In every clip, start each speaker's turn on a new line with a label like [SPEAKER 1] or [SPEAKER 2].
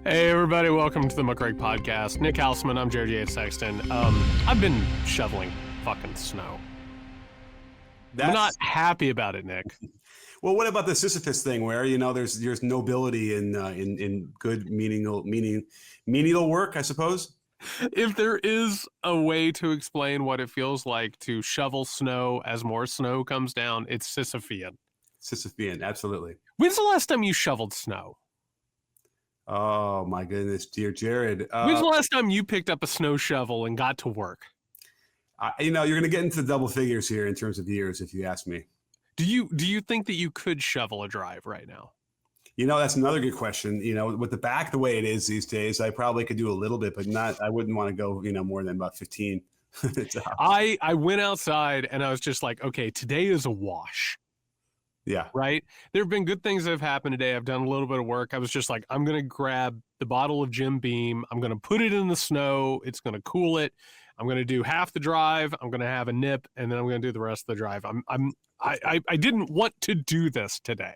[SPEAKER 1] Hey everybody, welcome to the McCraig Podcast. Nick Hauselman, I'm JD Sexton. I've been shoveling fucking snow. I'm not happy about it, Nick.
[SPEAKER 2] Well, what about the Sisyphus thing, where there's nobility in good menial work, I suppose?
[SPEAKER 1] If there is a way to explain what it feels like to shovel snow as more snow comes down, it's Sisyphean.
[SPEAKER 2] Sisyphean, absolutely.
[SPEAKER 1] When's the last time you shoveled snow?
[SPEAKER 2] Oh my goodness, dear Jared.
[SPEAKER 1] When's the last time you picked up a snow shovel and got to work?
[SPEAKER 2] You're going to get into double figures here in terms of years, if you ask me.
[SPEAKER 1] Do you think that you could shovel a drive right now?
[SPEAKER 2] That's another good question. With the back the way it is these days, I probably could do a little bit, but I wouldn't want to go, more than about 15.
[SPEAKER 1] I went outside and I was just like, okay, today is a wash.
[SPEAKER 2] Yeah.
[SPEAKER 1] Right. There have been good things that have happened today. I've done a little bit of work. I was just like, I'm going to grab the bottle of Jim Beam. I'm going to put it in the snow. It's going to cool it. I'm going to do half the drive. I'm going to have a nip, and then I'm going to do the rest of the drive. I didn't want to do this today.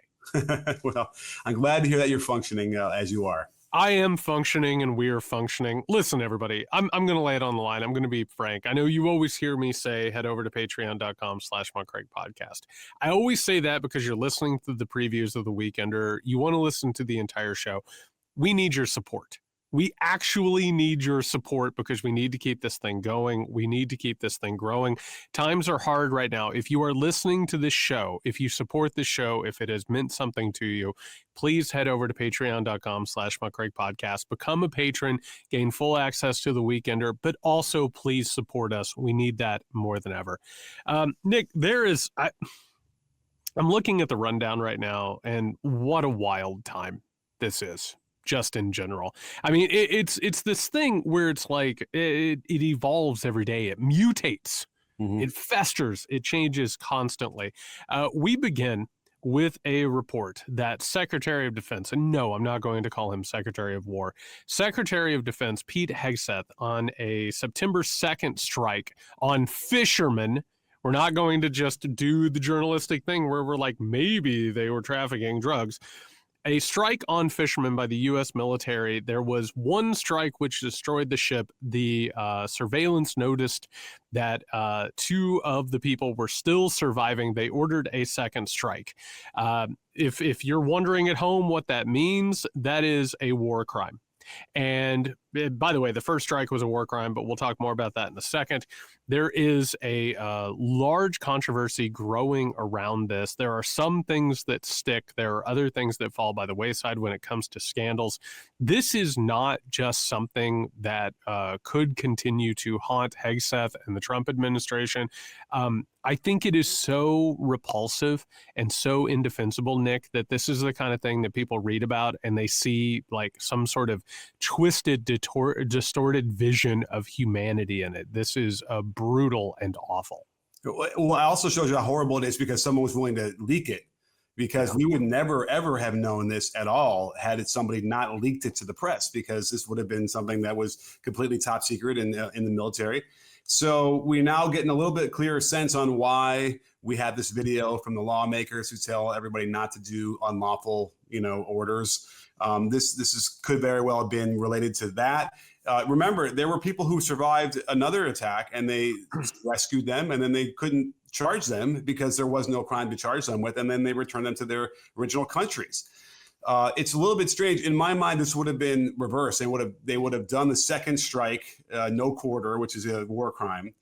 [SPEAKER 2] Well, I'm glad to hear that you're functioning as you are.
[SPEAKER 1] I am functioning and we're functioning. Listen, everybody, I'm going to lay it on the line. I'm going to be frank. I know you always hear me say, head over to patreon.com/McCraig I always say that because you're listening to the previews of the Weekender. You want to listen to the entire show. We need your support. We actually need your support because we need to keep this thing going. We need to keep this thing growing. Times are hard right now. If you are listening to this show, if you support this show, if it has meant something to you, please head over to patreon.com/McCraig become a patron, gain full access to the Weekender, but also please support us. We need that more than ever. Nick, I'm looking at the rundown right now, and what a wild time this is. Just in general. I mean, it's this thing where it's like it evolves every day. It mutates. Mm-hmm. It festers. It changes constantly. We begin with a report that Secretary of Defense, and no, I'm not going to call him Secretary of War, Secretary of Defense Pete Hegseth on a September 2nd strike on fishermen. We're not going to just do the journalistic thing where we're like, maybe they were trafficking drugs. A strike on fishermen by the U.S. military. There was one strike which destroyed the ship. The surveillance noticed that two of the people were still surviving. They ordered a second strike. If you're wondering at home what that means, that is a war crime. And by the way, the first strike was a war crime, but we'll talk more about that in a second. There is a large controversy growing around this. There are some things that stick. There are other things that fall by the wayside when it comes to scandals. This is not just something that could continue to haunt Hegseth and the Trump administration. I think it is so repulsive and so indefensible, Nick, that this is the kind of thing that people read about and they see like some sort of twisted, distorted vision of humanity in it. This is brutal and awful.
[SPEAKER 2] Well, it also shows you how horrible it is because someone was willing to leak it, because we would never, ever have known this at all had somebody not leaked it to the press, because this would have been something that was completely top secret in the military. So we're now getting a little bit clearer sense on why we have this video from the lawmakers who tell everybody not to do unlawful, orders. This could very well have been related to that. Remember, there were people who survived another attack and they rescued them, and then they couldn't charge them because there was no crime to charge them with, and then they returned them to their original countries. It's a little bit strange. In my mind, this would have been reversed. They would have done the second strike, no quarter, which is a war crime.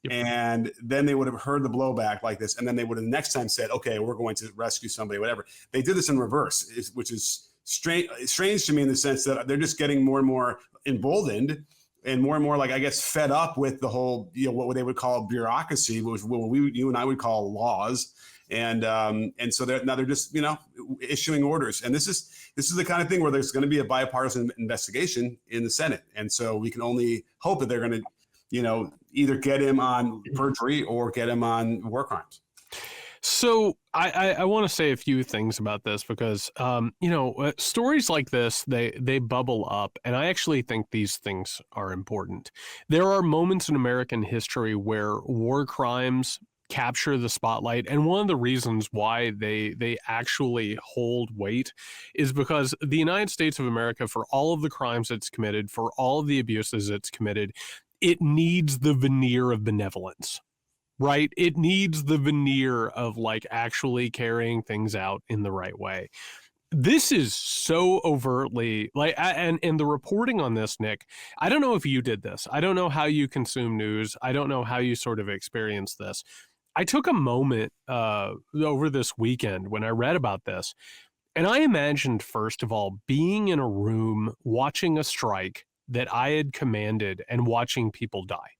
[SPEAKER 2] Yep. And then they would have heard the blowback like this. And then they would have the next time said, okay, we're going to rescue somebody, whatever. They did this in reverse, which is strange to me in the sense that they're just getting more and more emboldened and more like, I guess, fed up with the whole, what they would call bureaucracy, which you and I would call laws. And so they're just, issuing orders. And this is the kind of thing where there's going to be a bipartisan investigation in the Senate. And so we can only hope that they're going to, either get him on perjury or get him on war crimes.
[SPEAKER 1] So I want to say a few things about this because, stories like this, they bubble up. And I actually think these things are important. There are moments in American history where war crimes capture the spotlight. And one of the reasons why they actually hold weight is because the United States of America, for all of the crimes it's committed, for all of the abuses it's committed, it needs the veneer of benevolence, right? It needs the veneer of like actually carrying things out in the right way. This is so overtly like, and the reporting on this, Nick, I don't know if you did this. I don't know how you consume news. I don't know how you sort of experience this. I took a moment over this weekend when I read about this, and I imagined, first of all, being in a room watching a strike that I had commanded and watching people die,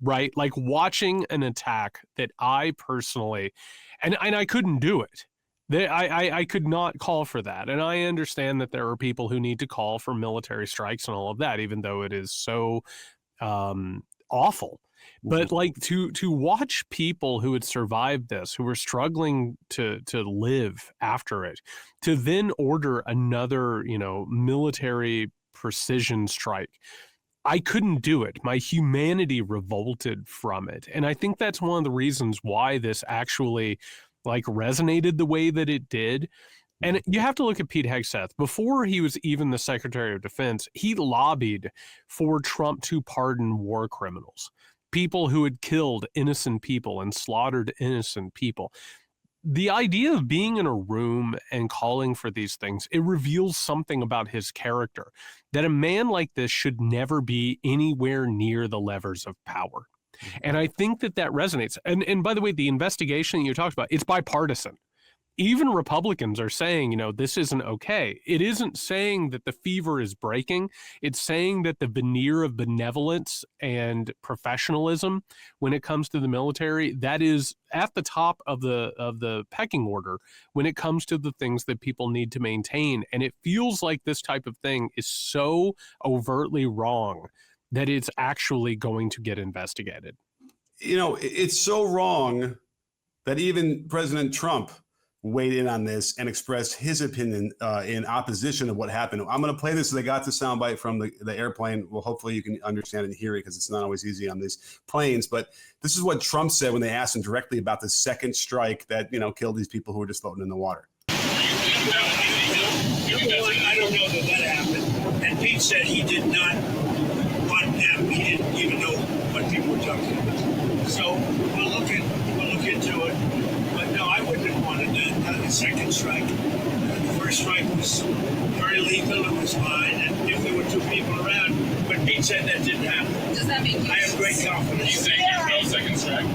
[SPEAKER 1] right? Like watching an attack that I personally, and I couldn't do it. I could not call for that. And I understand that there are people who need to call for military strikes and all of that, even though it is so awful. But like to watch people who had survived this, who were struggling to live after it, to then order another, military precision strike. I couldn't do it. My humanity revolted from it. And I think that's one of the reasons why this actually like resonated the way that it did. And you have to look at Pete Hegseth. Before he was even the Secretary of Defense, he lobbied for Trump to pardon war criminals, people who had killed innocent people and slaughtered innocent people. The idea of being in a room and calling for these things, it reveals something about his character, that a man like this should never be anywhere near the levers of power. And I think that resonates. And by the way, the investigation you talked about, it's bipartisan. Even Republicans are saying, this isn't okay. It isn't saying that the fever is breaking. It's saying that the veneer of benevolence and professionalism when it comes to the military, that is at the top of the pecking order when it comes to the things that people need to maintain. And it feels like this type of thing is so overtly wrong that it's actually going to get investigated.
[SPEAKER 2] It's so wrong that even President Trump weighed in on this and expressed his opinion in opposition of what happened. I'm going to play this. They got the soundbite from the airplane. Well, hopefully you can understand and hear it because it's not always easy on these planes. But this is what Trump said when they asked him directly about the second strike that, killed these people who were just floating in the water.
[SPEAKER 3] I don't know that happened. And Pete said he did not want them. He didn't even know what people were talking about. So we'll look into it. But no, I wouldn't have wanted the second strike. The first strike was very lethal. It was fine. And if there were two people around, but Pete said that didn't happen. Does that mean I have great confidence? You think there's no second strike?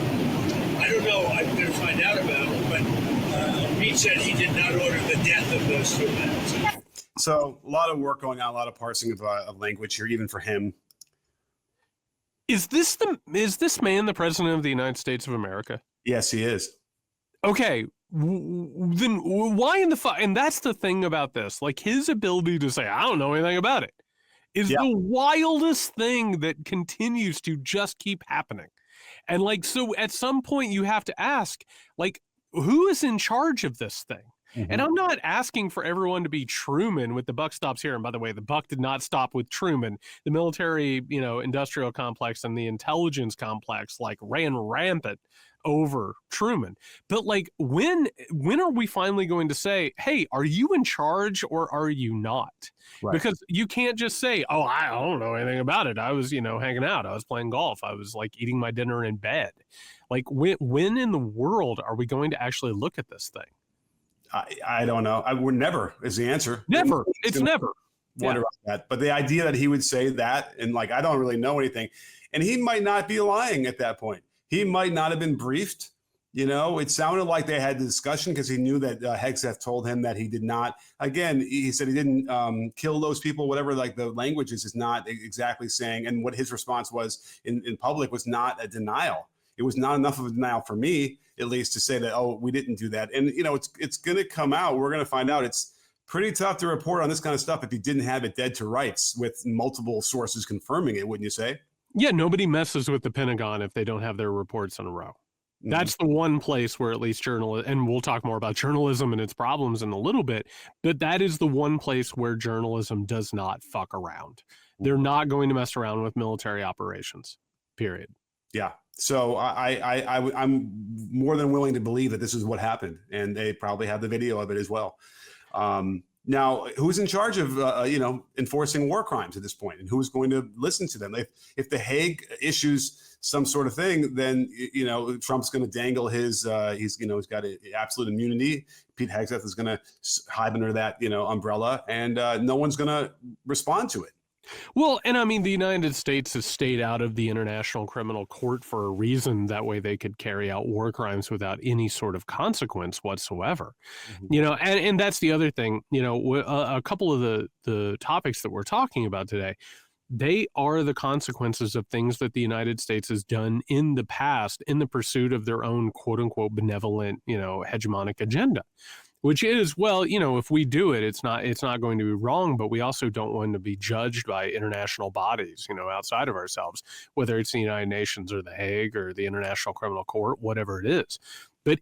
[SPEAKER 3] I don't know. I'm going to find out about it. But Pete said he did not order the death of those two men.
[SPEAKER 2] So a lot of work going on, a lot of parsing of language here, even for him.
[SPEAKER 1] Is this man the president of the United States of America?
[SPEAKER 2] Yes, he is.
[SPEAKER 1] Okay, then why in the and that's the thing about this, like his ability to say, I don't know anything about it, is the wildest thing that continues to just keep happening. And like, so at some point you have to ask, like, who is in charge of this thing? Mm-hmm. And I'm not asking for everyone to be Truman with the buck stops here. And by the way, the buck did not stop with Truman. The military, industrial complex and the intelligence complex like ran rampant over Truman. But like, when are we finally going to say, hey, are you in charge or are you not? Right. Because you can't just say, oh, I don't know anything about it. I was, hanging out. I was playing golf. I was like eating my dinner in bed. Like when in the world are we going to actually look at this thing?
[SPEAKER 2] I don't know. We're never is the answer.
[SPEAKER 1] Never. It's never.
[SPEAKER 2] Wonder about that. But the idea that he would say that and like, I don't really know anything. And he might not be lying at that point. He might not have been briefed. It sounded like they had the discussion because he knew that Hegseth told him that he did not. Again, he said he didn't kill those people, whatever, like the language is not exactly saying. And what his response was in public was not a denial. It was not enough of a denial for me, at least, to say that, oh, we didn't do that. And, it's going to come out. We're going to find out. It's pretty tough to report on this kind of stuff if you didn't have it dead to rights with multiple sources confirming it, wouldn't you say?
[SPEAKER 1] Yeah, nobody messes with the Pentagon if they don't have their reports in a row. Mm-hmm. That's the one place where at least journalists, and we'll talk more about journalism and its problems in a little bit, but that is the one place where journalism does not fuck around. They're not going to mess around with military operations, period.
[SPEAKER 2] Yeah. So I'm more than willing to believe that this is what happened, and they probably have the video of it as well. Now, who's in charge of enforcing war crimes at this point, and who's going to listen to them? If the Hague issues some sort of thing, then Trump's going to dangle his he's got absolute immunity. Pete Hegseth is going to hide under that umbrella, and no one's going to respond to it.
[SPEAKER 1] Well, and I mean, the United States has stayed out of the International Criminal Court for a reason. That way they could carry out war crimes without any sort of consequence whatsoever.
[SPEAKER 2] Mm-hmm.
[SPEAKER 1] And that's the other thing, a couple of the topics that we're talking about today, they are the consequences of things that the United States has done in the past in the pursuit of their own quote unquote benevolent, hegemonic agenda. Which is, well, if we do it, it's not going to be wrong, but we also don't want to be judged by international bodies, outside of ourselves, whether it's the United Nations or the Hague or the International Criminal Court, whatever it is. But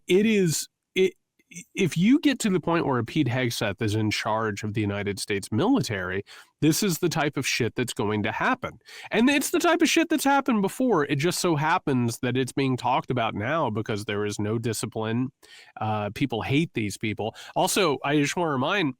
[SPEAKER 1] if you get to the point where a Pete Hegseth is in charge of the United States military, this is the type of shit that's going to happen. And it's the type of shit that's happened before. It just so happens that it's being talked about now because there is no discipline. People hate these people. Also, I just want to remind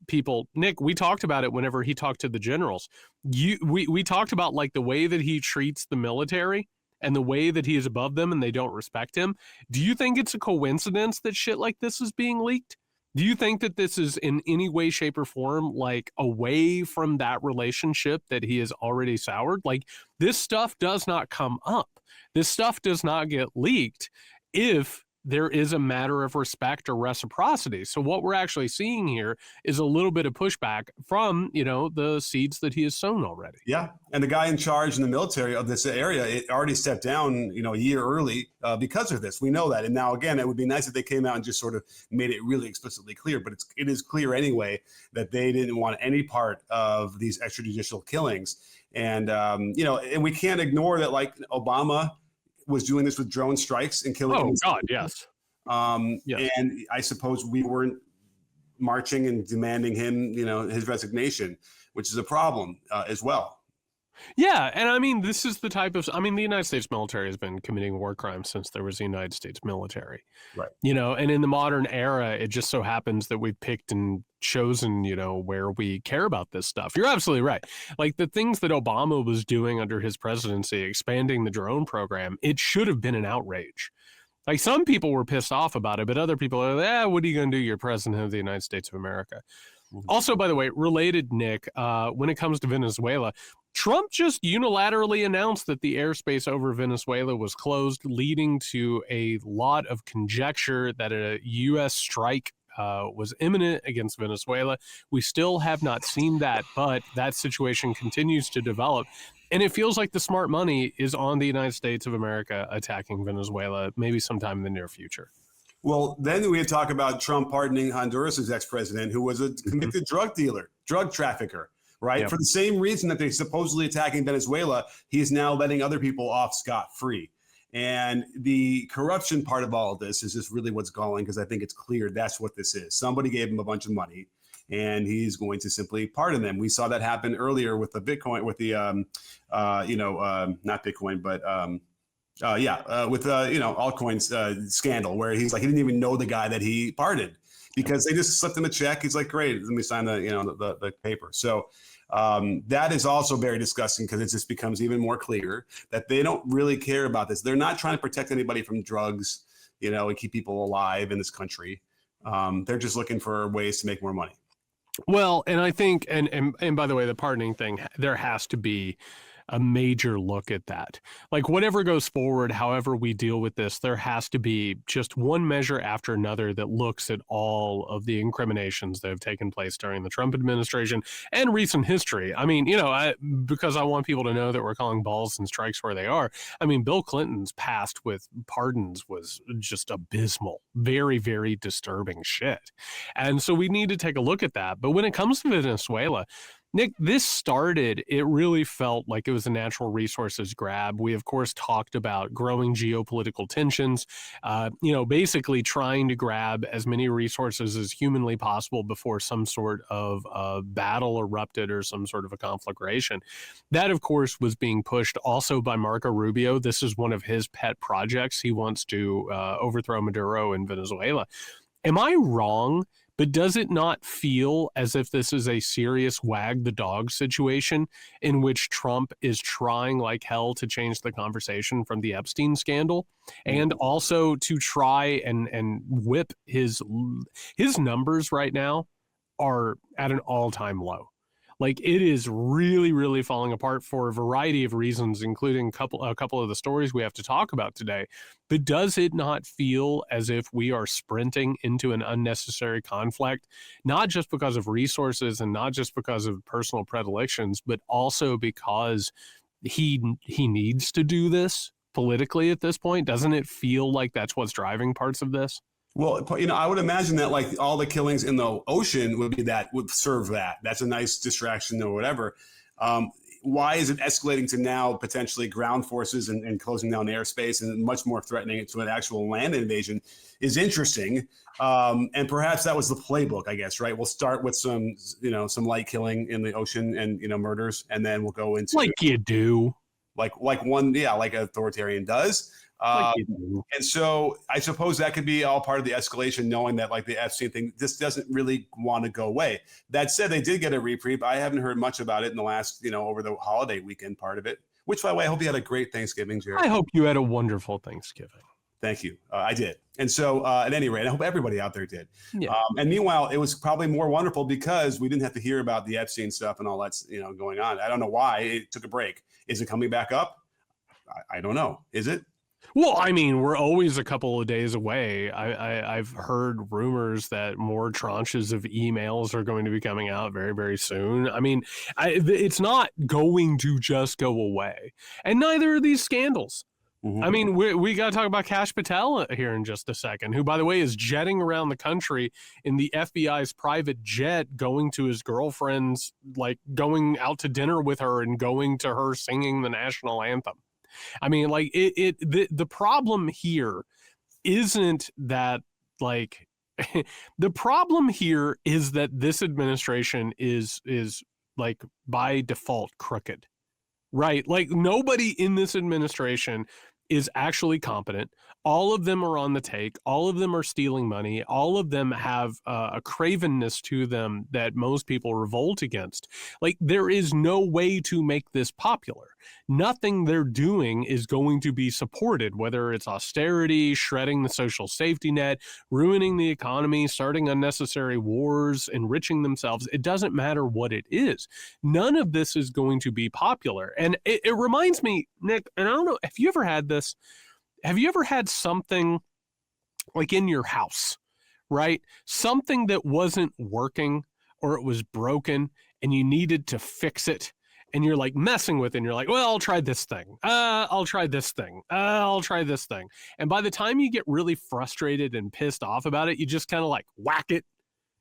[SPEAKER 1] people, Nick, we talked about it whenever he talked to the generals. We talked about like the way that he treats the military and the way that he is above them and they don't respect him. Do you think it's a coincidence that shit like this is being leaked? Do you think that this is in any way, shape, or form like away from that relationship that he has already soured? Like, this stuff does not come up. This stuff does not get leaked if there is a matter of respect or reciprocity. So what we're actually seeing here is a little bit of pushback from, the seeds that he has sown already.
[SPEAKER 2] Yeah. And the guy in charge in the military of this area, it already stepped down, a year early because of this. We know that. And now, again, it would be nice if they came out and just sort of made it really explicitly clear. But it is clear anyway that they didn't want any part of these extrajudicial killings. And, and we can't ignore that, like, Obama was doing this with drone strikes and killing.
[SPEAKER 1] Oh God, yes.
[SPEAKER 2] Yes. And I suppose we weren't marching and demanding him, his resignation, which is a problem as well.
[SPEAKER 1] Yeah, and I mean, this is the type of, the United States military has been committing war crimes since there was the United States military.
[SPEAKER 2] Right.
[SPEAKER 1] And in the modern era, it just so happens that we've picked and chosen, where we care about this stuff. You're absolutely right. Like the things that Obama was doing under his presidency, expanding the drone program, it should have been an outrage. Like some people were pissed off about it, but other people are like, what are you going to do? You're president of the United States of America. Mm-hmm. Also, by the way, related, Nick, when it comes to Venezuela, Trump just unilaterally announced that the airspace over Venezuela was closed, leading to a lot of conjecture that a U.S. strike was imminent against Venezuela. We still have not seen that, but that situation continues to develop. And it feels like the smart money is on the United States of America attacking Venezuela, maybe sometime in the near future.
[SPEAKER 2] Well, then we had talked about Trump pardoning Honduras' ex-president, who was a convicted drug dealer, drug trafficker, right? Yep. For the same reason that they're supposedly attacking Venezuela, he's now letting other people off scot-free. And the corruption part of all of this is just really what's galling, because I think it's clear that's what this is. Somebody gave him a bunch of money, and he's going to simply pardon them. We saw that happen earlier with the Bitcoin, with the, not Bitcoin, but with altcoins scandal, where he's like, he didn't even know the guy that he pardoned because they just slipped him a check. He's like, great, let me sign the paper. So that is also very disgusting, because it just becomes even more clear that they don't really care about this. They're not trying to protect anybody from drugs, and keep people alive in this country. They're just looking for ways to make more money.
[SPEAKER 1] Well, and I think, and by the way, the pardoning thing, there has to be a major look at that. Like whatever goes forward, however we deal with this, there has to be just one measure after another that looks at all of the incriminations that have taken place during the Trump administration and recent history. I mean, because I want people to know that we're calling balls and strikes where they are. I mean, Bill Clinton's past with pardons was just abysmal, very, very disturbing shit. And so we need to take a look at that. But when it comes to Venezuela, Nick, this started, it really felt like it was a natural resources grab. We, of course, talked about growing geopolitical tensions, basically trying to grab as many resources as humanly possible before some sort of battle erupted or some sort of a conflagration. That, of course, was being pushed also by Marco Rubio. This is one of his pet projects. He wants to overthrow Maduro in Venezuela. Am I wrong? But does it not feel as if this is a serious wag the dog situation in which Trump is trying like hell to change the conversation from the Epstein scandal and also to try and whip his numbers right now are at an all-time low? Like, it is really, really falling apart for a variety of reasons, including a couple of the stories we have to talk about today. But does it not feel as if we are sprinting into an unnecessary conflict, not just because of resources and not just because of personal predilections, but also because he needs to do this politically at this point? Doesn't it feel like that's what's driving parts of this?
[SPEAKER 2] Well, I would imagine that like all the killings in the ocean would serve that. That's a nice distraction or whatever. Why is it escalating to now potentially ground forces and closing down airspace and much more threatening to an actual land invasion is interesting. And perhaps that was the playbook, I guess, right? We'll start with some light killing in the ocean and, murders, and then we'll go into
[SPEAKER 1] like you do.
[SPEAKER 2] Like an authoritarian does. And so I suppose that could be all part of the escalation, knowing that like the Epstein thing, this doesn't really want to go away. That said, they did get a reprieve. I haven't heard much about it in the last, over the holiday weekend part of it, which, by the way, I hope you had a great Thanksgiving, Jared.
[SPEAKER 1] I hope you had a wonderful Thanksgiving.
[SPEAKER 2] Thank you. I did. And so at any rate, I hope everybody out there did.
[SPEAKER 1] Yeah.
[SPEAKER 2] And meanwhile, it was probably more wonderful because we didn't have to hear about the Epstein stuff and all that's, going on. I don't know why it took a break. Is it coming back up? I don't know. Is it?
[SPEAKER 1] Well, I mean, we're always a couple of days away. I've heard rumors that more tranches of emails are going to be coming out very, very soon. I mean, it's not going to just go away. And neither are these scandals. Mm-hmm. I mean, we got to talk about Kash Patel here in just a second, who, by the way, is jetting around the country in the FBI's private jet, going to his girlfriend's, like going out to dinner with her and going to her singing the national anthem. I mean, like the problem here isn't that like the problem here is that this administration is like by default crooked, right? Like nobody in this administration is actually competent. All of them are on the take. All of them are stealing money. All of them have a cravenness to them that most people revolt against. Like, there is no way to make this popular. Nothing they're doing is going to be supported, whether it's austerity, shredding the social safety net, ruining the economy, starting unnecessary wars, enriching themselves. It doesn't matter what it is. None of this is going to be popular. And it reminds me, Nick, and I don't know, have you ever had this? Have you ever had something like in your house, right? Something that wasn't working or it was broken and you needed to fix it and you're like messing with it and you're like, well, I'll try this thing. I'll try this thing. I'll try this thing. And by the time you get really frustrated and pissed off about it, you just kind of like whack it.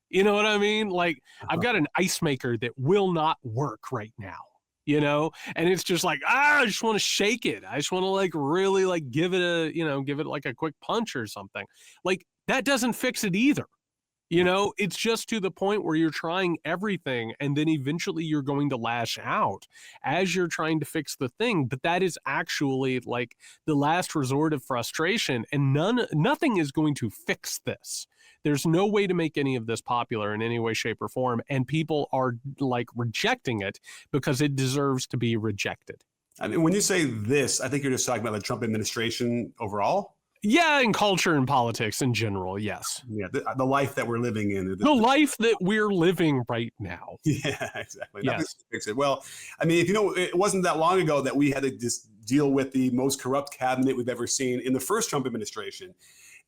[SPEAKER 1] You know what I mean? Like I've got an ice maker that will not work right now. And it's just like, I just want to shake it. I just want to like really like give it like a quick punch or something. Like that doesn't fix it either. It's just to the point where you're trying everything and then eventually you're going to lash out as you're trying to fix the thing. But that is actually like the last resort of frustration, and nothing is going to fix this. There's no way to make any of this popular in any way, shape, or form. And people are like rejecting it because it deserves to be rejected.
[SPEAKER 2] I mean, when you say this, I think you're just talking about the Trump administration overall.
[SPEAKER 1] Yeah, and culture and politics in general, yes.
[SPEAKER 2] Yeah, the life that we're living in.
[SPEAKER 1] The life that we're living right now.
[SPEAKER 2] Yeah, exactly.
[SPEAKER 1] Yes.
[SPEAKER 2] Fix it. Well, I mean, it wasn't that long ago that we had to just deal with the most corrupt cabinet we've ever seen in the first Trump administration.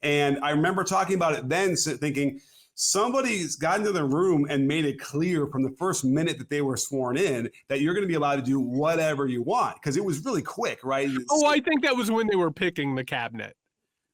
[SPEAKER 2] And I remember talking about it then, thinking somebody's got into the room and made it clear from the first minute that they were sworn in that you're going to be allowed to do whatever you want, because it was really quick, right?
[SPEAKER 1] I think that was when they were picking the cabinet.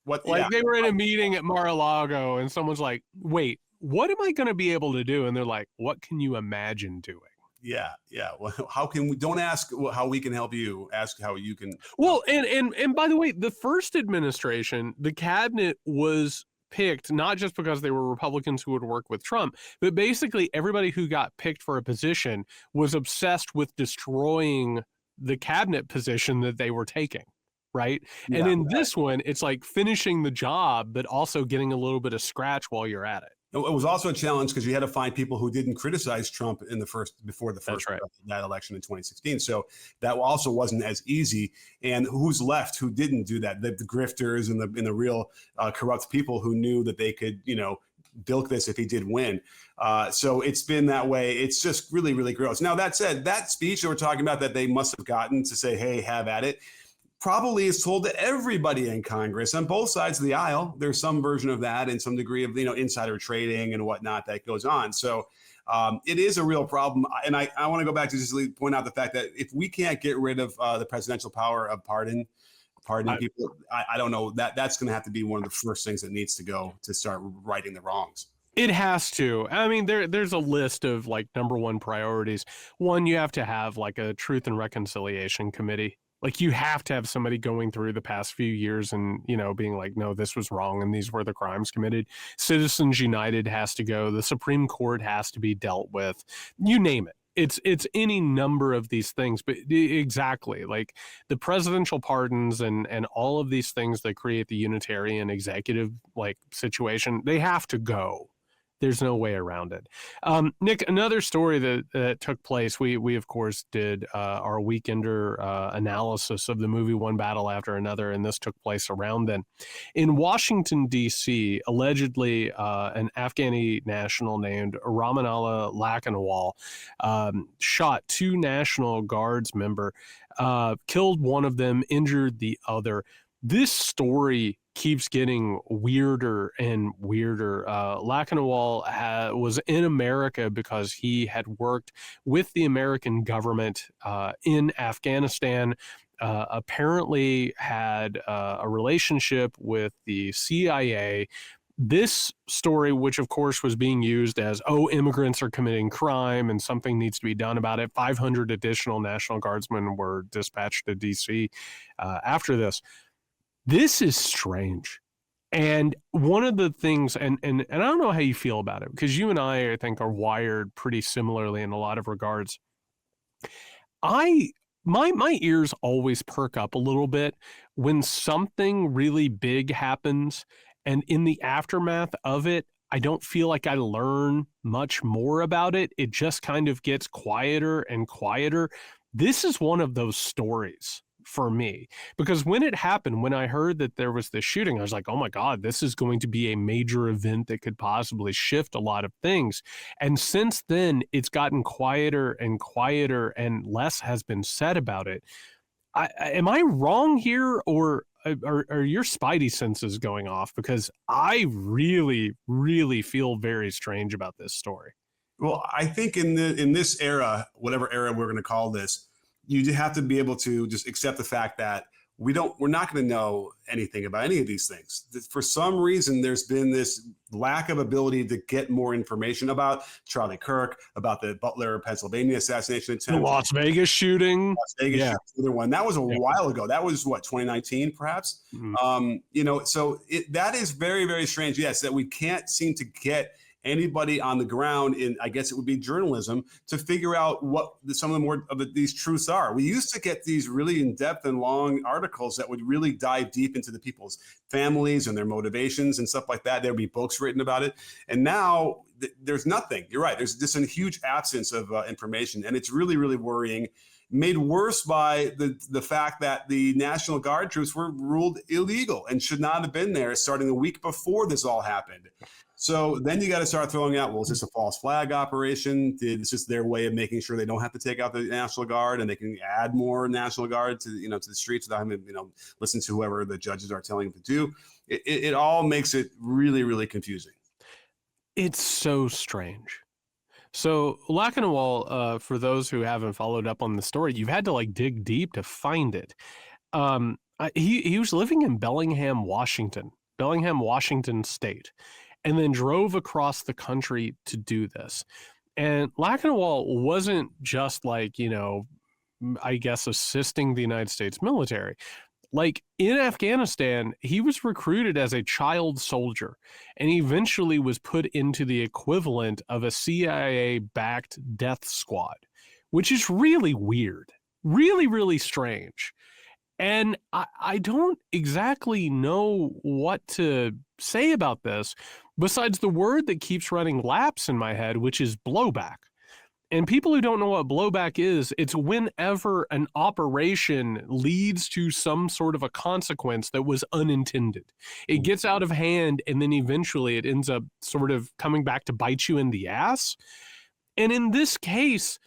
[SPEAKER 1] They were in a meeting at Mar-a-Lago and someone's like, wait, what am I going to be able to do? And they're like, what can you imagine doing?
[SPEAKER 2] Yeah, yeah. Well, how can we? Don't ask how we can help you. Ask how you can.
[SPEAKER 1] Well, and by the way, the first administration, the cabinet was picked not just because they were Republicans who would work with Trump, but basically everybody who got picked for a position was obsessed with destroying the cabinet position that they were taking. Right. And
[SPEAKER 2] Yeah,
[SPEAKER 1] in this one, it's like finishing the job, but also getting a little bit of scratch while you're at it.
[SPEAKER 2] it was also a challenge because you had to find people who didn't criticize Trump before the
[SPEAKER 1] That's
[SPEAKER 2] first
[SPEAKER 1] right.
[SPEAKER 2] that election in 2016. So that also wasn't as easy. And who's left who didn't do that? The grifters and the real corrupt people who knew that they could, bilk this if he did win. So it's been that way. It's just really, really gross. Now, that said, that speech that we're talking about that they must have gotten to say, hey, have at it, probably is told to everybody in Congress on both sides of the aisle. There's some version of that and some degree of, insider trading and whatnot that goes on. So it is a real problem. And I want to go back to just point out the fact that if we can't get rid of the presidential power of pardoning people, I don't know, that's going to have to be one of the first things that needs to go to start righting the wrongs.
[SPEAKER 1] It has to. I mean, there's a list of like number one priorities. One, you have to have like a truth and reconciliation committee. Like you have to have somebody going through the past few years and, being like, no, this was wrong and these were the crimes committed. Citizens United has to go. The Supreme Court has to be dealt with. You name it. It's any number of these things, but exactly like the presidential pardons and all of these things that create the unitarian executive like situation, they have to go. There's no way around it. Nick, another story that took place, we of course did our weekender analysis of the movie One Battle After Another, and this took place around then. In Washington, D.C., allegedly an Afghani national named Ramanallah Lakanawal shot two National Guards member, killed one of them, injured the other. This story keeps getting weirder and weirder. Lakanawal was in America because he had worked with the American government in Afghanistan, apparently had a relationship with the CIA. This story, which of course was being used as, immigrants are committing crime and something needs to be done about it. 500 additional National Guardsmen were dispatched to D.C. After this. This is strange. And one of the things, and I don't know how you feel about it, because you and I think, are wired pretty similarly in a lot of regards. My ears always perk up a little bit when something really big happens, and in the aftermath of it, I don't feel like I learn much more about it. It just kind of gets quieter and quieter. This is one of those stories for me, because when it happened, when I heard that there was this shooting, I was like, oh my God, this is going to be a major event that could possibly shift a lot of things. And since then, it's gotten quieter and quieter and less has been said about it. Am I wrong here, or are your spidey senses going off? Because I really, really feel very strange about this story.
[SPEAKER 2] Well, I think in this era, whatever era we're going to call this, you have to be able to just accept the fact that we're not going to know anything about any of these things. For some reason, there's been this lack of ability to get more information about Charlie Kirk, about the Butler, Pennsylvania assassination attempt,
[SPEAKER 1] The Las Vegas shooting.
[SPEAKER 2] Yeah. Other one. That was a while ago. That was 2019, perhaps. Mm-hmm. So that is very, very strange. Yes, that we can't seem to get anybody on the ground in, I guess it would be journalism, to figure out what some of the more of these truths are. We used to get these really in-depth and long articles that would really dive deep into the people's families and their motivations and stuff like that. There would be books written about it. And now there's nothing. You're right. There's just a huge absence of information. And it's really, really worrying. Made worse by the fact that the National Guard troops were ruled illegal and should not have been there starting a week before this all happened. So then you got to start throwing out, well, is this a false flag operation? It's just their way of making sure they don't have to take out the National Guard and they can add more National Guard to the streets without having to listen to whoever the judges are telling them to do. It all makes it really, really confusing. It's
[SPEAKER 1] so strange. So Lakanawal, for those who haven't followed up on the story, you've had to dig deep to find it. He was living in Bellingham, Washington State, and then drove across the country to do this. And Lachenwall wasn't just like, I guess assisting the United States military. Like in Afghanistan, he was recruited as a child soldier and eventually was put into the equivalent of a CIA-backed death squad, which is really weird, really, really strange. And I don't exactly know what to say about this besides the word that keeps running laps in my head, which is blowback. And people who don't know what blowback is, it's whenever an operation leads to some sort of a consequence that was unintended. It gets out of hand, and then eventually it ends up sort of coming back to bite you in the ass. And in this case,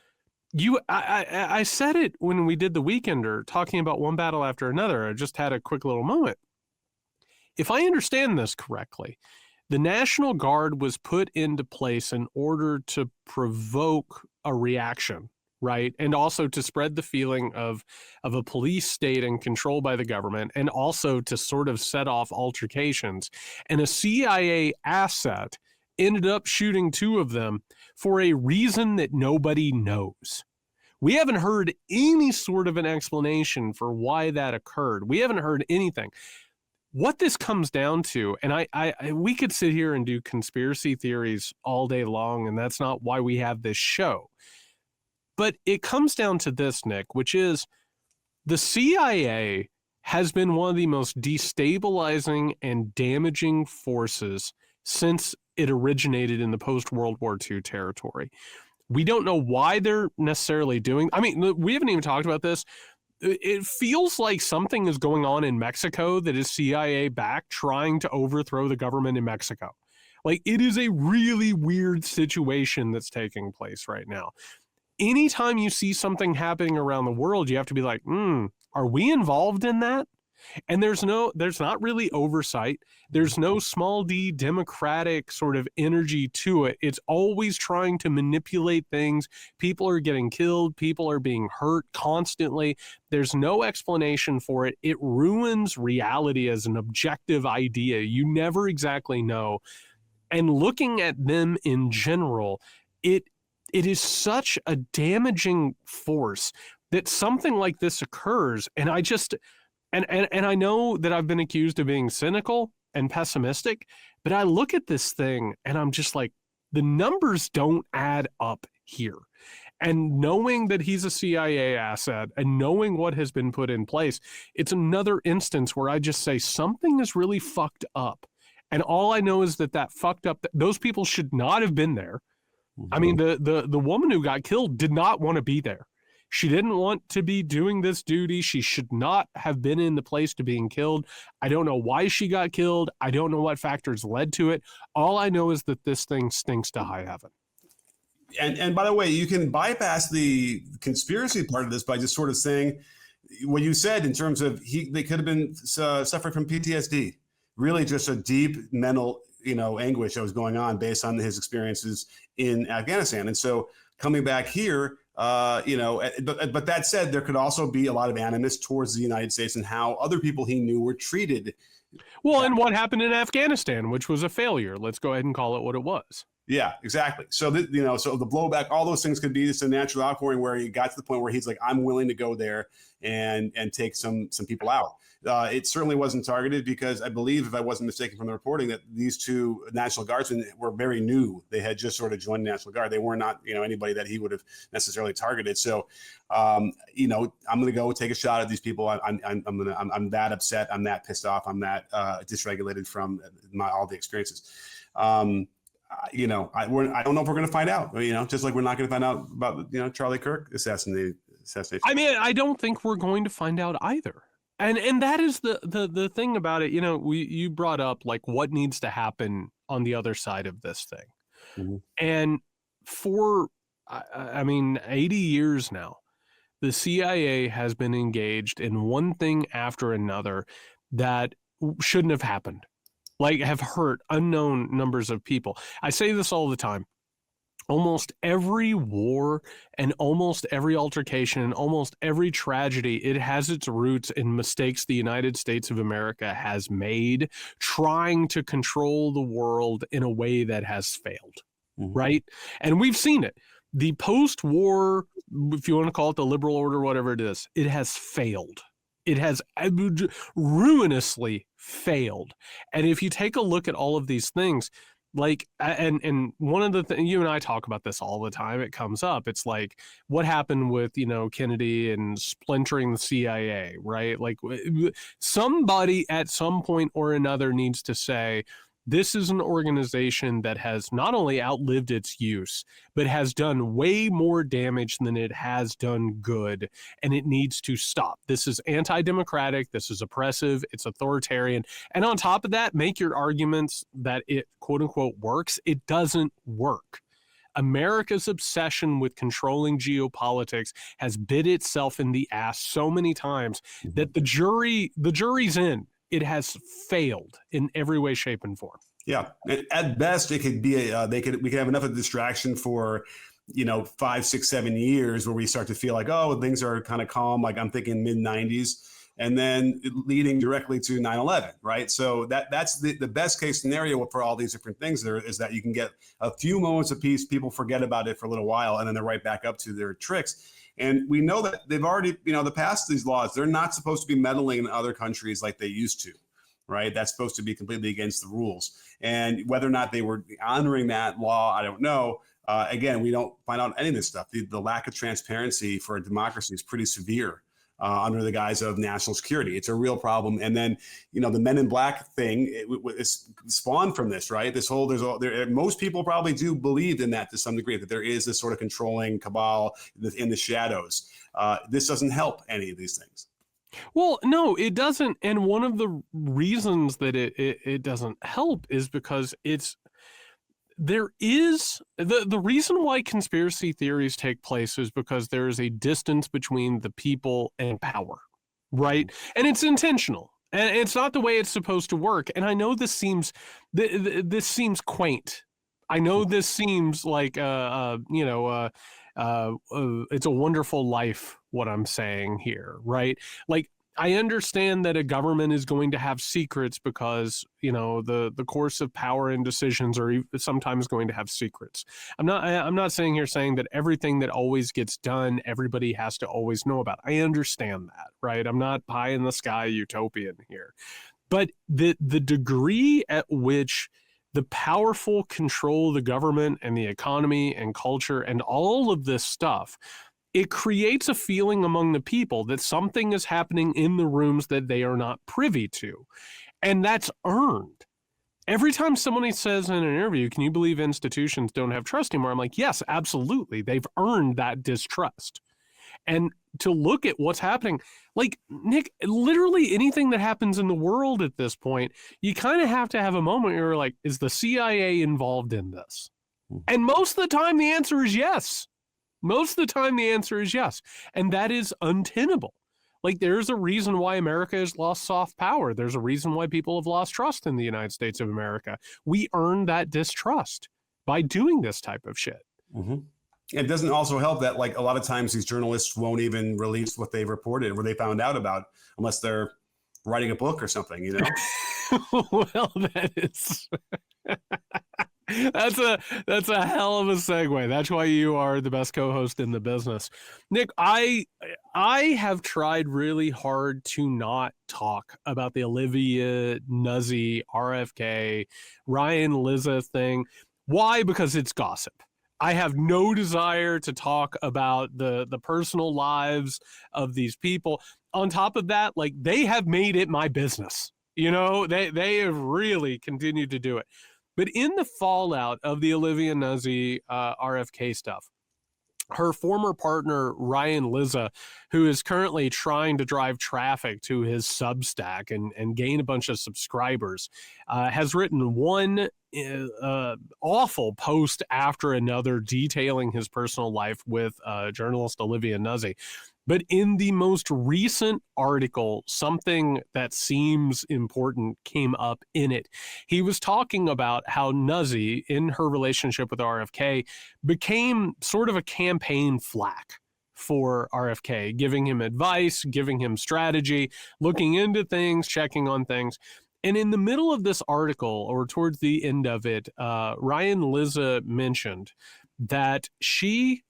[SPEAKER 1] I said it when we did the Weekender, talking about one battle after another. I just had a quick little moment. If I understand this correctly, the National Guard was put into place in order to provoke a reaction, right? And also to spread the feeling of a police state and control by the government, and also to sort of set off altercations. And a CIA asset ended up shooting two of them for a reason that nobody knows. We haven't heard any sort of an explanation for why that occurred. We haven't heard anything. What this comes down to, and we could sit here and do conspiracy theories all day long, and that's not why we have this show. But it comes down to this, Nick, which is the CIA has been one of the most destabilizing and damaging forces since it originated in the post-World War II territory. We don't know why they're necessarily doing. I mean, we haven't even talked about this. It feels like something is going on in Mexico that is CIA-backed, trying to overthrow the government in Mexico. Like, it is a really weird situation that's taking place right now. Anytime you see something happening around the world, you have to be like, are we involved in that? And there's not really oversight. There's no small d democratic sort of energy to it. It's always trying to manipulate things. People are getting killed. People are being hurt constantly. There's no explanation for it. It ruins reality as an objective idea. You never exactly know. And looking at them in general, it is such a damaging force that something like this occurs. And I just... And I know that I've been accused of being cynical and pessimistic, but I look at this thing and I'm just like, the numbers don't add up here. And knowing that he's a CIA asset and knowing what has been put in place, it's another instance where I just say something is really fucked up. And all I know is that fucked up, those people should not have been there. I mean, the woman who got killed did not want to be there. She didn't want to be doing this duty. She should not have been in the place to being killed. I don't know why she got killed. I don't know what factors led to it. All I know is that this thing stinks to high heaven.
[SPEAKER 2] And by the way, you can bypass the conspiracy part of this by just sort of saying what you said in terms of they could have been suffering from PTSD, really just a deep mental anguish that was going on based on his experiences in Afghanistan. And so coming back here, but that said, there could also be a lot of animus towards the United States and how other people he knew were treated.
[SPEAKER 1] Well, and what happened in Afghanistan, which was a failure. Let's go ahead and call it what it was.
[SPEAKER 2] Yeah, exactly. So, so the blowback, all those things could be just a natural outpouring where he got to the point where he's like, I'm willing to go there and take some people out. It certainly wasn't targeted because I believe, if I wasn't mistaken from the reporting, that these two National Guardsmen were very new. They had just sort of joined the National Guard. They were not, anybody that he would have necessarily targeted. So, I'm going to go take a shot at these people. I'm that upset. I'm that pissed off. I'm that dysregulated from all the experiences. I don't know if we're going to find out. Just like we're not going to find out about Charlie Kirk assassination.
[SPEAKER 1] I mean, I don't think we're going to find out either. And that is the thing about it. You brought up like what needs to happen on the other side of this thing. Mm-hmm. And for 80 years now, the CIA has been engaged in one thing after another that shouldn't have happened, like have hurt unknown numbers of people. I say this all the time. Almost every war and almost every altercation and almost every tragedy, it has its roots in mistakes the United States of America has made trying to control the world in a way that has failed. right? And we've seen it. The post-war, if you want to call it the liberal order, whatever it is, it has failed. It has ruinously failed. And if you take a look at all of these things, like, and one of the things, you and I talk about this all the time, it comes up. It's like what happened with, Kennedy and splintering the CIA, right? Like somebody at some point or another needs to say, this is an organization that has not only outlived its use, but has done way more damage than it has done good, and it needs to stop. This is anti-democratic, this is oppressive, it's authoritarian, and on top of that, make your arguments that it, quote-unquote, works. It doesn't work. America's obsession with controlling geopolitics has bit itself in the ass so many times that the jury's in. It has failed in every way, shape, and form.
[SPEAKER 2] Yeah, at best, it could be we could have enough of a distraction for 5, 6, 7 years where we start to feel like, oh, things are kind of calm. Like I'm thinking mid 90s, and then leading directly to 9/11, right? So that's the best case scenario for all these different things. There is that you can get a few moments of peace, people forget about it for a little while, and then they're right back up to their tricks. And we know that they've already, they passed these laws. They're not supposed to be meddling in other countries like they used to, right? That's supposed to be completely against the rules. And whether or not they were honoring that law, I don't know. Again, we don't find out any of this stuff. The lack of transparency for a democracy is pretty severe under the guise of national security. It's a real problem. And then, the Men in Black thing it's spawned from this, right? This whole, most people probably do believe in that to some degree, that there is this sort of controlling cabal in the shadows. This doesn't help any of these things.
[SPEAKER 1] Well, no, it doesn't. And one of the reasons that it doesn't help is because the reason why conspiracy theories take place is because there is a distance between the people and power, right? And it's intentional, and it's not the way it's supposed to work. And I know this seems quaint. I know this seems like it's a wonderful life, what I'm saying here, right? Like, I understand that a government is going to have secrets because, the course of power and decisions are sometimes going to have secrets. I'm not saying that everything that always gets done, everybody has to always know about. I understand that, right? I'm not pie in the sky utopian here. But the degree at which the powerful control the government and the economy and culture and all of this stuff, it creates a feeling among the people that something is happening in the rooms that they are not privy to. And that's earned. Every time somebody says in an interview, can you believe institutions don't have trust anymore? I'm like, yes, absolutely. They've earned that distrust. And to look at what's happening, like, Nick, literally anything that happens in the world at this point, you kind of have to have a moment where you're like, is the CIA involved in this? And most of the time, the answer is yes. Most of the time, the answer is yes. And that is untenable. Like, there's a reason why America has lost soft power. There's a reason why people have lost trust in the United States of America. We earn that distrust by doing this type of shit.
[SPEAKER 2] Mm-hmm. It doesn't also help that, like, a lot of times these journalists won't even release what they reported, what they found out about, unless they're writing a book or something,
[SPEAKER 1] Well, that is... That's a hell of a segue. That's why you are the best co-host in the business. Nick, I have tried really hard to not talk about the Olivia, Nuzzi, RFK, Ryan, Lizza thing. Why? Because it's gossip. I have no desire to talk about the personal lives of these people. On top of that, like, they have made it my business. They have really continued to do it. But in the fallout of the Olivia Nuzzi RFK stuff, her former partner, Ryan Lizza, who is currently trying to drive traffic to his Substack and gain a bunch of subscribers, has written one awful post after another detailing his personal life with journalist Olivia Nuzzi. But in the most recent article, something that seems important came up in it. He was talking about how Nuzzi, in her relationship with RFK, became sort of a campaign flack for RFK, giving him advice, giving him strategy, looking into things, checking on things. And in the middle of this article, or towards the end of it, Lizza mentioned that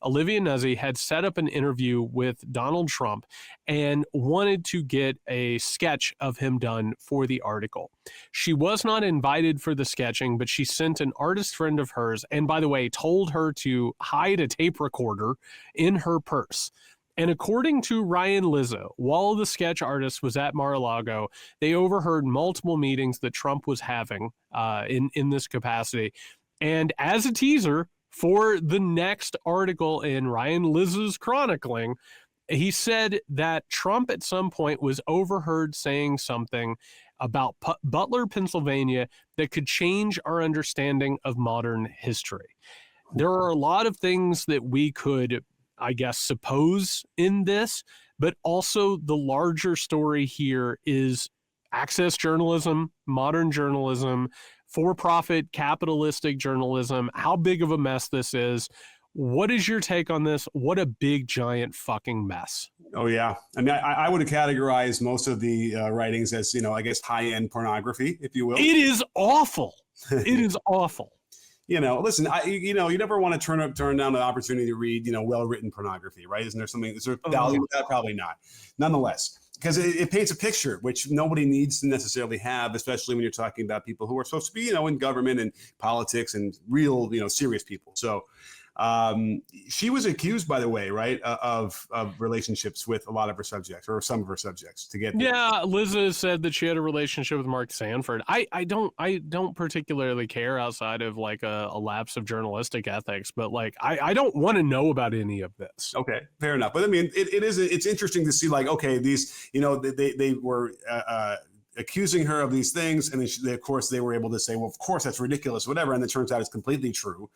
[SPEAKER 1] Olivia Nuzzi, had set up an interview with Donald Trump and wanted to get a sketch of him done for the article. She was not invited for the sketching, but she sent an artist friend of hers, and by the way, told her to hide a tape recorder in her purse. And according to Lizza, while the sketch artist was at Mar-a-Lago, they overheard multiple meetings that Trump was having in this capacity. And as a teaser for the next article in Lizza's chronicling, he said that Trump at some point was overheard saying something about Butler, Pennsylvania, that could change our understanding of modern history. There are a lot of things that we could, I guess, suppose in this, but also the larger story here is access journalism, modern journalism, for-profit capitalistic journalism, how big of a mess this is. What is your take on this? What a big, giant fucking mess.
[SPEAKER 2] Oh, yeah. I mean, I would have categorized most of the writings as, I guess, high-end pornography, if you will.
[SPEAKER 1] It is awful. It is awful.
[SPEAKER 2] Listen, you never want to turn down an opportunity to read, well-written pornography, right? Is there value with that? Probably not. Nonetheless, because it paints a picture which nobody needs to necessarily have, especially when you're talking about people who are supposed to be, in government and politics and real, serious people. So she was accused, by the way, right, of relationships with a lot of her subjects, or some of her subjects, to get there.
[SPEAKER 1] Yeah, Lizza said that she had a relationship with Mark Sanford. I don't particularly care outside of like a lapse of journalistic ethics, but like I don't want to know about any of this.
[SPEAKER 2] Okay, fair enough. But I mean, it's interesting to see, like, okay, these, they were accusing her of these things, and then of course they were able to say, well, of course that's ridiculous, whatever, and it turns out it's completely true.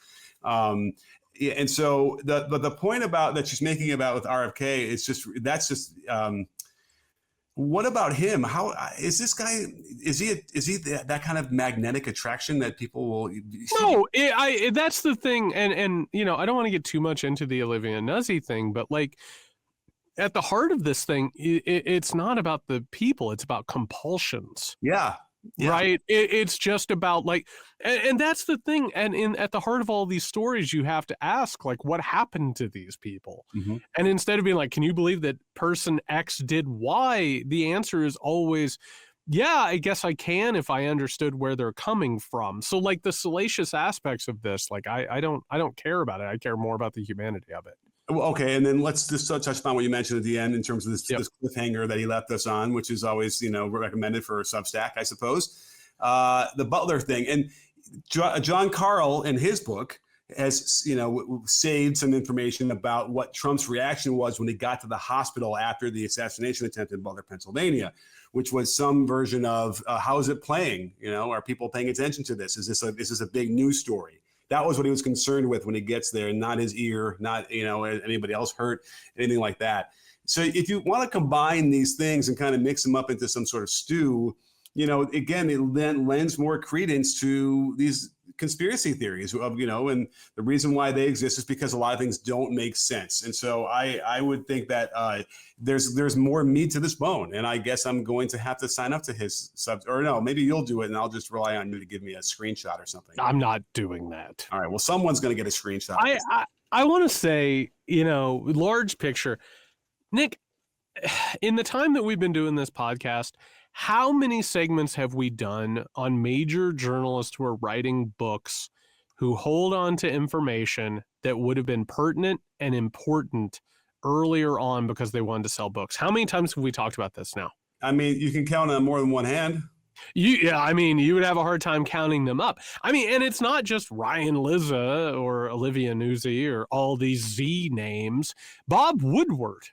[SPEAKER 2] And so the point about that she's making about with RFK is what about him? How is this guy? Is he that kind of magnetic attraction that people will?
[SPEAKER 1] No, that's the thing, and I don't want to get too much into the Olivia Nuzzi thing, but like at the heart of this thing, it's not about the people; it's about compulsions.
[SPEAKER 2] Yeah. Yeah.
[SPEAKER 1] Right. It's just about like, and that's the thing. And at the heart of all these stories, you have to ask, like, what happened to these people? Mm-hmm. And instead of being like, can you believe that person X did Y? The answer is always, yeah, I guess I can if I understood where they're coming from. So like the salacious aspects of this, like I don't care about it. I care more about the humanity of it.
[SPEAKER 2] Well, okay, and then let's just touch upon what you mentioned at the end in terms of this cliffhanger that he left us on, which is always, recommended for Substack, I suppose. The Butler thing. And John Carl, in his book, has, saved some information about what Trump's reaction was when he got to the hospital after the assassination attempt in Butler, Pennsylvania, which was some version of how is it playing? Are people paying attention to this? Is this a big news story? That was what he was concerned with when he gets there, not his ear, not, anybody else hurt, anything like that. So if you want to combine these things and kind of mix them up into some sort of stew, again, it then lends more credence to these conspiracy theories of, and the reason why they exist is because a lot of things don't make sense. And so I would think that there's more meat to this bone. And I guess I'm going to have to sign up to his or no, maybe you'll do it and I'll just rely on you to give me a screenshot or something.
[SPEAKER 1] I'm not doing that.
[SPEAKER 2] All right. Well, someone's going to get a screenshot.
[SPEAKER 1] I want to say, large picture, Nick, in the time that we've been doing this podcast, how many segments have we done on major journalists who are writing books who hold on to information that would have been pertinent and important earlier on because they wanted to sell books? How many times have we talked about this now?
[SPEAKER 2] I mean, you can count on more than one hand.
[SPEAKER 1] You would have a hard time counting them up. And it's not just Lizza or Olivia Nuzzi or all these Z names. Bob Woodward,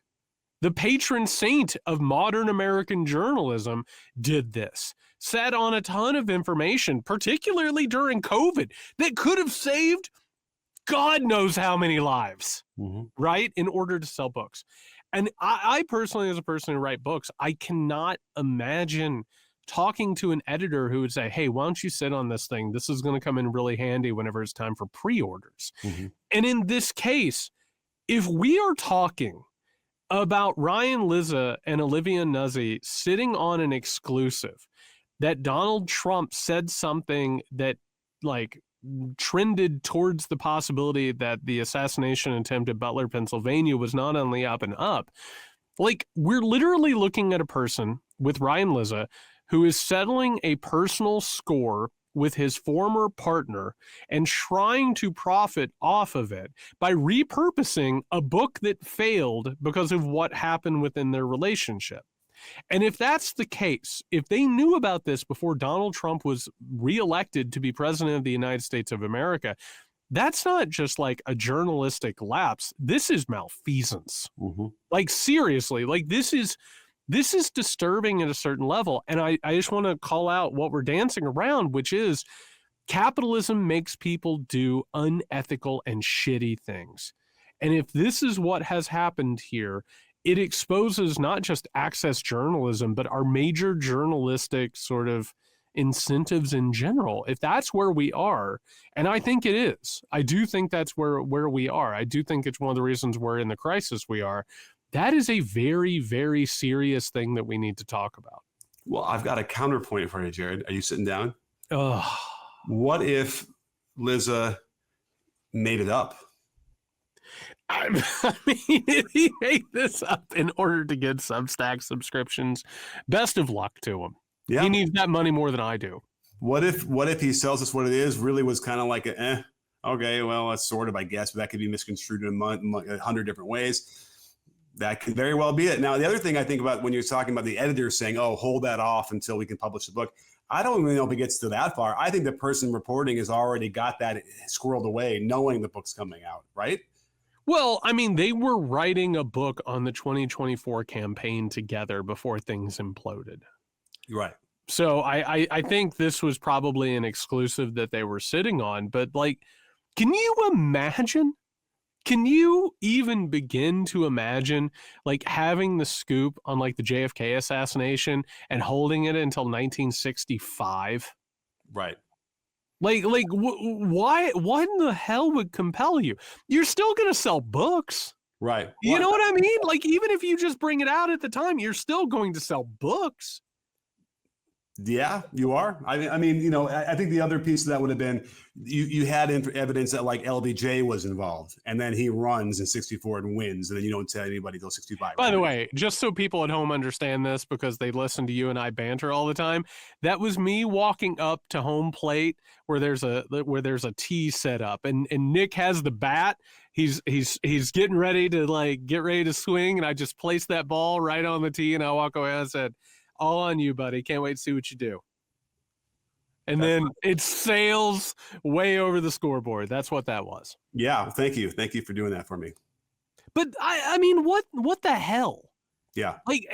[SPEAKER 1] the patron saint of modern American journalism, did this, sat on a ton of information, particularly during COVID, that could have saved God knows how many lives, right, in order to sell books. And I personally, as a person who writes books, I cannot imagine talking to an editor who would say, hey, why don't you sit on this thing? This is going to come in really handy whenever it's time for pre-orders. Mm-hmm. And in this case, if we are talking about Lizza and Olivia Nuzzi sitting on an exclusive that Donald Trump said something that like trended towards the possibility that the assassination attempt at Butler, Pennsylvania was not on the up and up. Like, we're literally looking at a person with Ryan Lizza who is settling a personal score with his former partner and trying to profit off of it by repurposing a book that failed because of what happened within their relationship. And if that's the case, if they knew about this before Donald Trump was reelected to be president of the United States of America, that's not just like a journalistic lapse. This is malfeasance.
[SPEAKER 2] Mm-hmm.
[SPEAKER 1] Like, seriously, like this is disturbing at a certain level. And I just want to call out what we're dancing around, which is capitalism makes people do unethical and shitty things. And if this is what has happened here, it exposes not just access journalism, but our major journalistic sort of incentives in general. If that's where we are, and I think it is, I do think that's where we are. I do think it's one of the reasons we're in the crisis we are. That is a very, very serious thing that we need to talk about.
[SPEAKER 2] Well, I've got a counterpoint for you, Jared. Are you sitting down?
[SPEAKER 1] Ugh.
[SPEAKER 2] What if Lizza made it up?
[SPEAKER 1] I mean, if he made this up in order to get Substack subscriptions, best of luck to him.
[SPEAKER 2] Yeah.
[SPEAKER 1] He needs that money more than I do.
[SPEAKER 2] What if he sells us what it is, really was kind of like okay, well, that's sort of, I guess, but that could be misconstrued in 100 different ways. That could very well be it. Now, the other thing I think about when you're talking about the editor saying, oh, hold that off until we can publish the book, I don't even know if it gets to that far. I think the person reporting has already got that squirreled away, knowing the book's coming out, right?
[SPEAKER 1] Well, I mean, they were writing a book on the 2024 campaign together before things imploded.
[SPEAKER 2] Right.
[SPEAKER 1] So I think this was probably an exclusive that they were sitting on. But, like, can you imagine? Can you even begin to imagine, like, having the scoop on, like, the JFK assassination and holding it until 1965?
[SPEAKER 2] Right.
[SPEAKER 1] Like, why? What in the hell would compel you? You're still going to sell books.
[SPEAKER 2] Right.
[SPEAKER 1] You know what I mean? Like, even if you just bring it out at the time, you're still going to sell books.
[SPEAKER 2] Yeah, you are. I mean, you know, I think the other piece of that would have been you had evidence that like LBJ was involved, and then he runs in 64 and wins, and then you don't tell anybody till 65.
[SPEAKER 1] By the way, just so people at home understand this, because they listen to you and I banter all the time, that was me walking up to home plate where there's a tee set up, and Nick has the bat. He's getting ready to get ready to swing, and I just placed that ball right on the tee, and I walk away and I said, all on you, buddy. Can't wait to see what you do. And then it sails way over the scoreboard. That's what that was.
[SPEAKER 2] Yeah. Thank you. Thank you for doing that for me.
[SPEAKER 1] But I mean, what the hell?
[SPEAKER 2] Yeah.
[SPEAKER 1] Like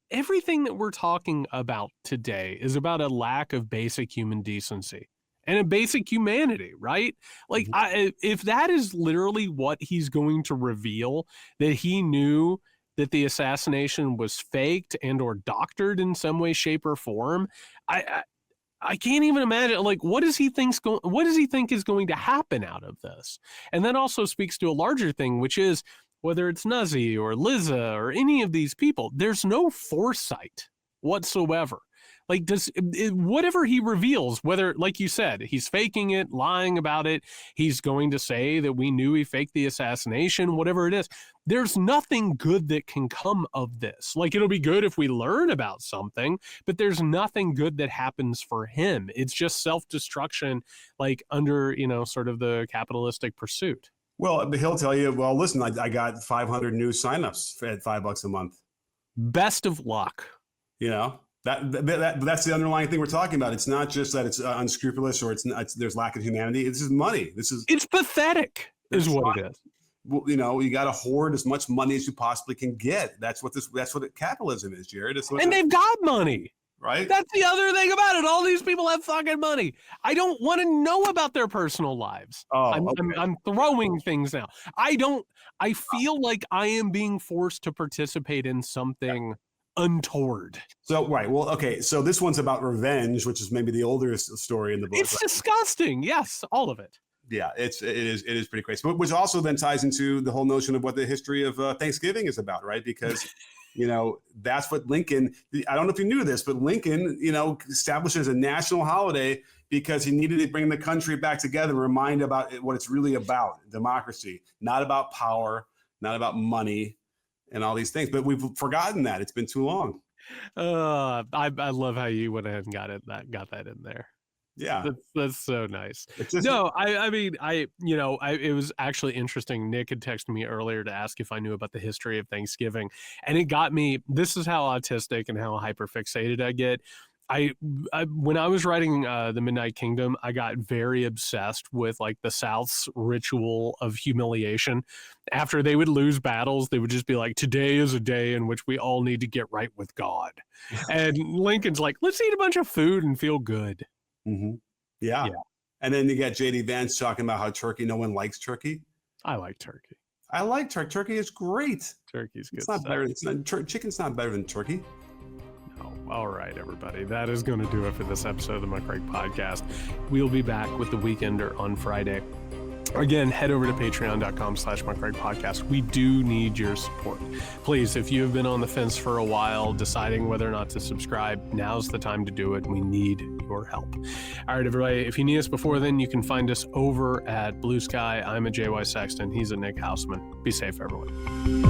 [SPEAKER 1] everything that we're talking about today is about a lack of basic human decency and a basic humanity, right? Like, if that is literally what he's going to reveal, that he knew that the assassination was faked and or doctored in some way, shape, or form, I can't even imagine. Like, what does he think is going to happen out of this? And that also speaks to a larger thing, which is whether it's Nuzzi or Lizza or any of these people, there's no foresight whatsoever. Like, whatever he reveals, whether, like you said, he's faking it, lying about it, he's going to say that we knew he faked the assassination, whatever it is, there's nothing good that can come of this. Like, it'll be good if we learn about something, but there's nothing good that happens for him. It's just self-destruction, like under, sort of the capitalistic pursuit.
[SPEAKER 2] Well, he'll tell you, well, listen, I got 500 new signups at $5 a month. Best
[SPEAKER 1] of luck.
[SPEAKER 2] That's the underlying thing we're talking about. It's not just that it's unscrupulous or there's lack of humanity. This is money.
[SPEAKER 1] It's pathetic, is what it is.
[SPEAKER 2] Well, you got to hoard as much money as you possibly can get. That's what capitalism is, Jared.
[SPEAKER 1] And they've got money,
[SPEAKER 2] right?
[SPEAKER 1] That's the other thing about it. All these people have fucking money. I don't want to know about their personal lives. I'm throwing things now. I feel like I am being forced to participate in something untoward.
[SPEAKER 2] So, right. Well, okay. So this one's about revenge, which is maybe the oldest story in the book.
[SPEAKER 1] It's disgusting. Yes. All of it.
[SPEAKER 2] Yeah, it is pretty crazy. But which also then ties into the whole notion of what the history of Thanksgiving is about, right? Because You know, that's what Lincoln, I don't know if you knew this, but Lincoln, you know, established as a national holiday because he needed to bring the country back together and remind about what it's really about, democracy, not about power, not about money and all these things. But we've forgotten that. It's been too long.
[SPEAKER 1] I love how you went ahead and got that in there.
[SPEAKER 2] Yeah,
[SPEAKER 1] that's so nice.
[SPEAKER 2] Just,
[SPEAKER 1] no, I mean, it was actually interesting. Nick had texted me earlier to ask if I knew about the history of Thanksgiving, and it got me. This is how autistic and how hyperfixated I get. When I was writing The Midnight Kingdom, I got very obsessed with like the South's ritual of humiliation. After they would lose battles, they would just be like, today is a day in which we all need to get right with God. And Lincoln's like, let's eat a bunch of food and feel good.
[SPEAKER 2] Mm-hmm. Yeah. And then you got JD Vance talking about how no one likes turkey.
[SPEAKER 1] I like turkey.
[SPEAKER 2] I like turkey. Turkey is great.
[SPEAKER 1] Turkey's good.
[SPEAKER 2] It's not better. Chicken's not better than turkey.
[SPEAKER 1] All right, everybody. That is going to do it for this episode of the Muckrake Podcast. We'll be back with The Weekender on Friday. Again, head over to patreon.com/Muckrake Podcast. We do need your support. Please, if you have been on the fence for a while, deciding whether or not to subscribe, now's the time to do it. We need your help. All right, everybody. If you need us before then, you can find us over at Blue Sky. I'm a JY Sexton. He's a Nick Hauselman. Be safe, everyone.